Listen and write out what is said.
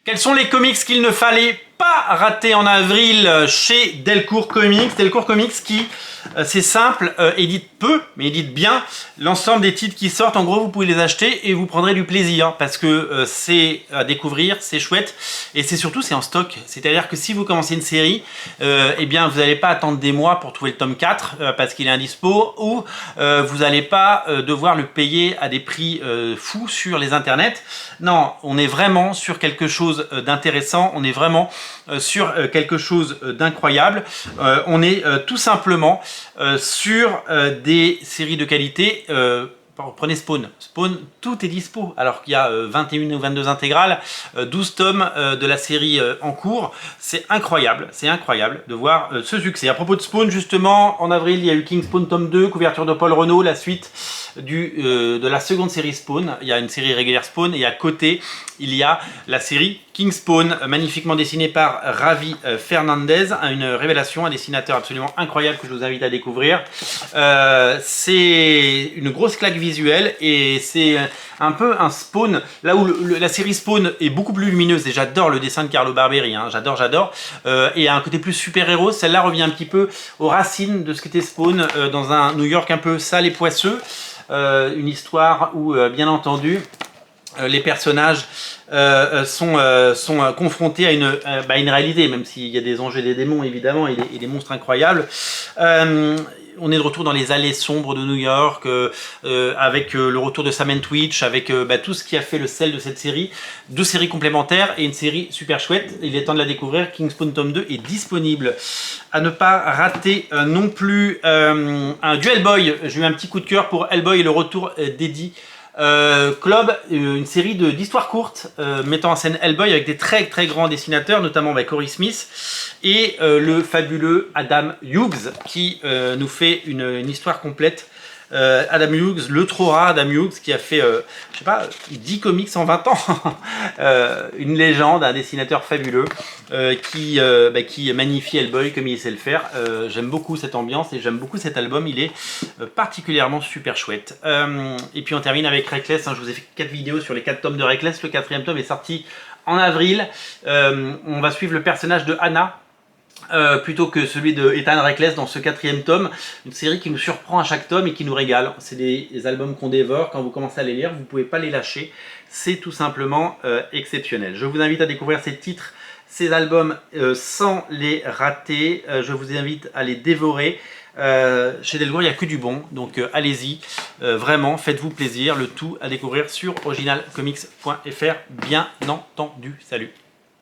Quels sont les comics qu'il ne fallait pas rater en avril chez Delcourt Comics? Delcourt Comics qui, c'est simple, édite peu, mais édite bien l'ensemble des titres qui sortent. En gros, vous pouvez les acheter et vous prendrez du plaisir parce que c'est à découvrir, c'est chouette et c'est surtout c'est en stock. C'est-à-dire que si vous commencez une série, eh bien vous n'allez pas attendre des mois pour trouver le tome 4 parce qu'il est indispo ou vous n'allez pas devoir le payer à des prix fous sur les internets. Non, on est vraiment sur quelque chose d'intéressant, on est vraiment sur quelque chose d'incroyable. On est tout simplement sur des séries de qualité. Prenez Spawn. Spawn, tout est dispo. Alors qu'il y a 21 ou 22 intégrales, 12 tomes de la série en cours. C'est incroyable de voir ce succès. À propos de Spawn, justement, en avril, il y a eu King Spawn tome 2, couverture de Paul Renaud, la suite de la seconde série Spawn. Il y a une série régulière Spawn et à côté, il y a la série King Spawn, magnifiquement dessinée par Ravi Fernandez, une révélation, un dessinateur absolument incroyable que je vous invite à découvrir. C'est une grosse claque visuelle et c'est un peu un Spawn, là où la série Spawn est beaucoup plus lumineuse et j'adore le dessin de Carlo Barberi, hein, j'adore, et a un côté plus super-héros. Celle-là revient un petit peu aux racines de ce qu'était Spawn dans un New York un peu sale et poisseux, une histoire où, bien entendu, les personnages sont confrontés à une réalité, même s'il y a des anges et des démons évidemment et des monstres incroyables. On est de retour dans les allées sombres de New York, avec le retour de Sam Twitch, avec tout ce qui a fait le sel de cette série. 2 séries complémentaires et une série super chouette. Il est temps de la découvrir. King Spawn tome 2 est disponible. À ne pas rater non plus un du Hellboy. J'ai eu un petit coup de cœur pour Hellboy et le retour d'Eddie Club, une série d'histoires courtes mettant en scène Hellboy avec des très grands dessinateurs, notamment Cory Smith et le fabuleux Adam Hughes qui nous fait une histoire complète. Adam Hughes, le trop rare Adam Hughes qui a fait, je sais pas, 10 comics en 20 ans. Une légende, un dessinateur fabuleux qui magnifie Hellboy comme il sait le faire. J'aime beaucoup cette ambiance et j'aime beaucoup cet album, il est particulièrement super chouette. Et puis on termine avec Reckless, hein. Je vous ai fait 4 vidéos sur les 4 tomes de Reckless, le 4e tome est sorti en avril. On va suivre le personnage de Anna, plutôt que celui de Ethan Reckless dans ce 4e tome, une série qui nous surprend à chaque tome et qui nous régale. C'est des albums qu'on dévore, quand vous commencez à les lire, vous ne pouvez pas les lâcher, c'est tout simplement exceptionnel. Je vous invite à découvrir ces titres, ces albums sans les rater, je vous invite à les dévorer. Chez Delcourt, il n'y a que du bon, donc allez-y, vraiment, faites-vous plaisir, le tout à découvrir sur originalcomics.fr, bien entendu. Salut!